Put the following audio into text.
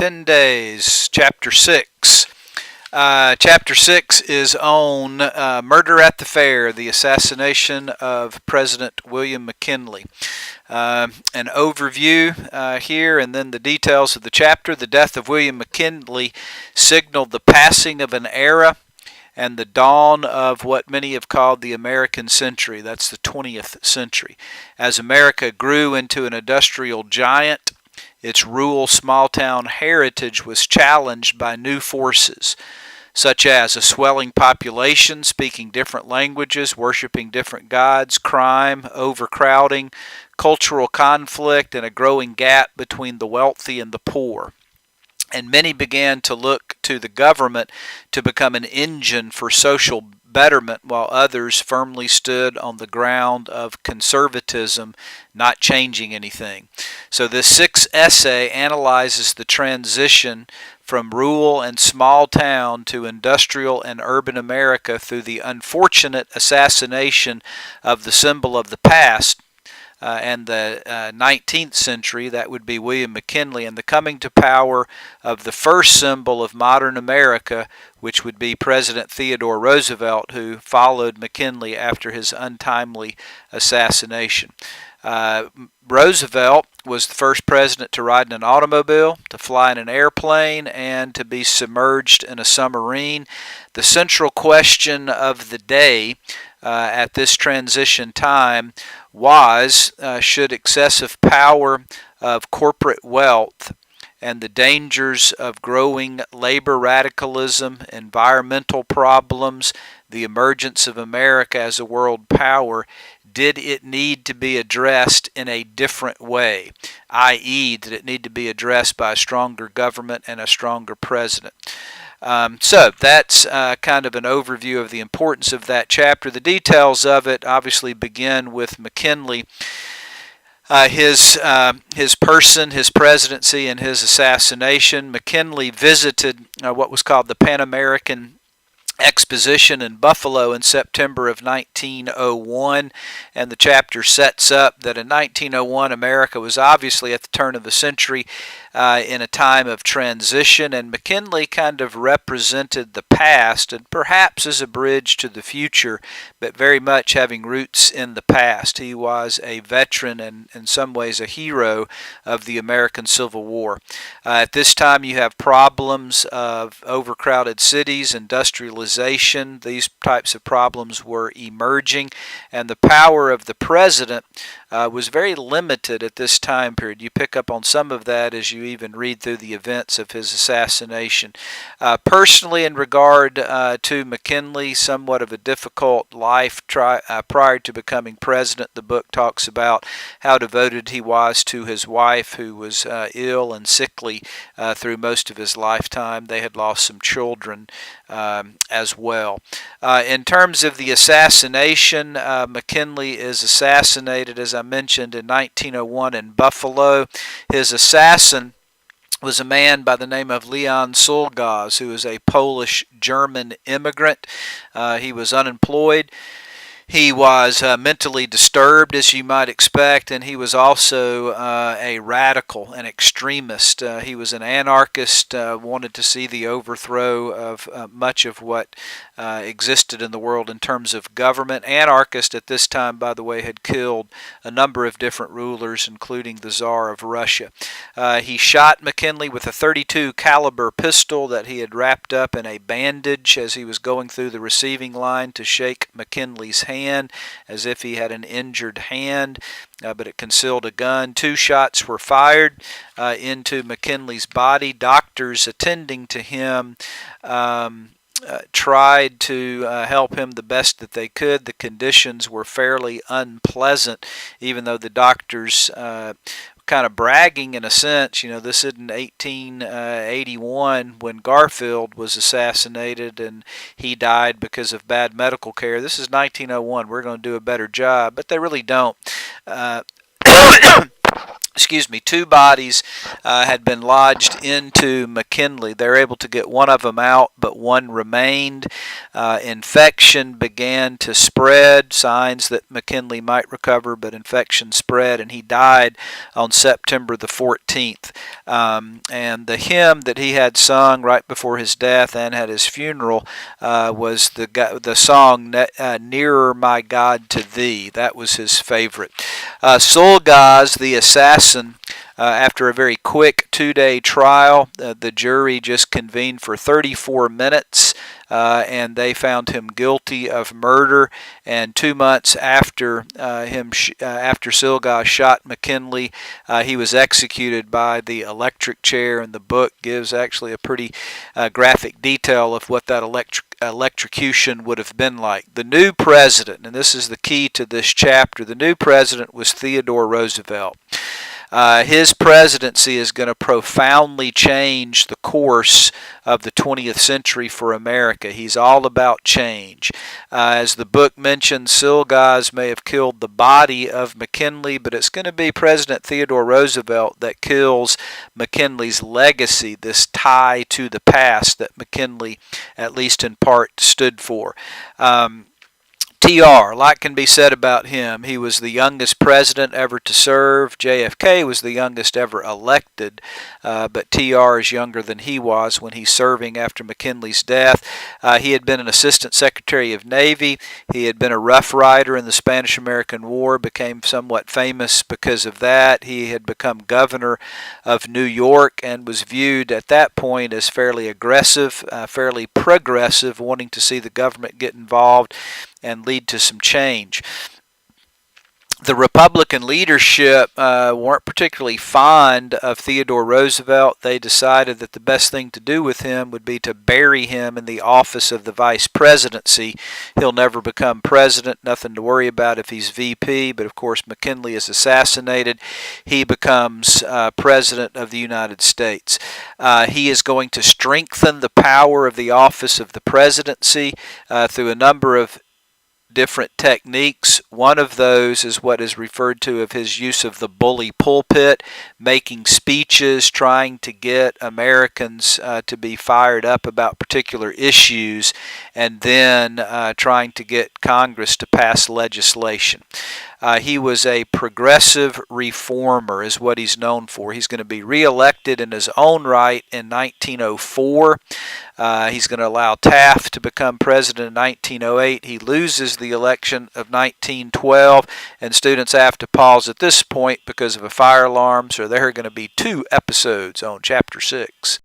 10 days, Chapter 6. Chapter 6 is on Murder at the Fair, the assassination of President William McKinley. An overview here and then the details of the chapter. The death of William McKinley signaled the passing of an era and the dawn of what many have called the American century. That's the 20th century. As America grew into an industrial giant, its rural small-town heritage was challenged by new forces, such as a swelling population speaking different languages, worshiping different gods, crime, overcrowding, cultural conflict, and a growing gap between the wealthy and the poor. And many began to look to the government to become an engine for social betterment, while others firmly stood on the ground of conservatism, not changing anything. So this sixth essay analyzes the transition from rural and small town to industrial and urban America through the unfortunate assassination of the symbol of the past, and the 19th century, that would be William McKinley, and the coming to power of the first symbol of modern America, which would be President Theodore Roosevelt, who followed McKinley after his untimely assassination. Roosevelt was the first president to ride in an automobile, to fly in an airplane, and to be submerged in a submarine. The central question of the day at this transition time was, should excessive power of corporate wealth and the dangers of growing labor radicalism, environmental problems, the emergence of America as a world power, did it need to be addressed in a different way, i.e., did it need to be addressed by a stronger government and a stronger president? So that's kind of an overview of the importance of that chapter. The details of it obviously begin with McKinley, his person, his presidency, and his assassination. McKinley visited what was called the Pan American Exposition in Buffalo in September of 1901, and the chapter sets up that in 1901 America was obviously at the turn of the century in a time of transition, and McKinley kind of represented the past and perhaps as a bridge to the future, but very much having roots in the past. He was a veteran and in some ways a hero of the American Civil War. At this time you have problems of overcrowded cities, industrialization. These types of problems were emerging, and the power of the president was very limited at this time period. You pick up on some of that as you even read through the events of his assassination. Personally, in regard to McKinley, somewhat of a difficult life prior to becoming president. The book talks about how devoted he was to his wife, who was ill and sickly through most of his lifetime. They had lost some children as well. In terms of the assassination, McKinley is assassinated, as I mentioned, in 1901 in Buffalo. His assassin was a man by the name of Leon Czolgosz, who was a Polish-German immigrant. He was unemployed. He was mentally disturbed, as you might expect, and he was also a radical, an extremist. He was an anarchist, wanted to see the overthrow of much of what existed in the world in terms of government. Anarchist at this time, by the way, had killed a number of different rulers, including the Tsar of Russia. He shot McKinley with a .32 caliber pistol that he had wrapped up in a bandage as he was going through the receiving line to shake McKinley's hand, as if he had an injured hand, but it concealed a gun. 2 shots were fired into McKinley's body. Doctors attending to him tried to help him the best that they could. The conditions were fairly unpleasant, even though the doctors kind of bragging in a sense. You know, this isn't 1881 when Garfield was assassinated and he died because of bad medical care. This is 1901. We're going to do a better job, but they really don't. two bodies had been lodged into Mckinley. They were able to get one of them out, but one remained. Infection began to spread, signs that Mckinley might recover, but infection spread, and he died on September the 14th. And the hymn that he had sung right before his death and at his funeral was the song Nearer My God to Thee. That was his favorite. Sulgaz, the assassin, after a very quick 2-day trial, the jury just convened for 34 minutes, and they found him guilty of murder. And 2 months after after Sulgaz shot Mckinley, he was executed by the electric chair. And the book gives actually a pretty graphic detail of what that electrocution would have been like. The new president, and this is the key to this chapter, the new president was Theodore Roosevelt. His presidency is going to profoundly change the course of the 20th century for America. He's all about change. As the book mentions, Sulgaz may have killed the body of McKinley, but it's going to be President Theodore Roosevelt that kills McKinley's legacy, this tie to the past that McKinley, at least in part, stood for. TR, a lot can be said about him. He was the youngest president ever to serve. JFK was the youngest ever elected, but TR is younger than he was when he's serving after McKinley's death. He had been an assistant secretary of Navy. He had been a Rough Rider in the Spanish-American War, became somewhat famous because of that. He had become governor of New York and was viewed at that point as fairly aggressive, fairly progressive, wanting to see the government get involved and lead to some change. The Republican leadership weren't particularly fond of Theodore Roosevelt. They decided that the best thing to do with him would be to bury him in the office of the vice presidency. He'll never become president, nothing to worry about if he's VP, but of course McKinley is assassinated. He becomes president of the United States. He is going to strengthen the power of the office of the presidency through a number of different techniques. One of those is what is referred to of his use of the bully pulpit, making speeches, trying to get Americans to be fired up about particular issues, and then trying to get Congress to pass legislation. He was a progressive reformer is what he's known for. He's going to be reelected in his own right in 1904. He's going to allow Taft to become president in 1908. He loses the election of 1912, and students have to pause at this point because of a fire alarm, so there are going to be 2 episodes on Chapter 6.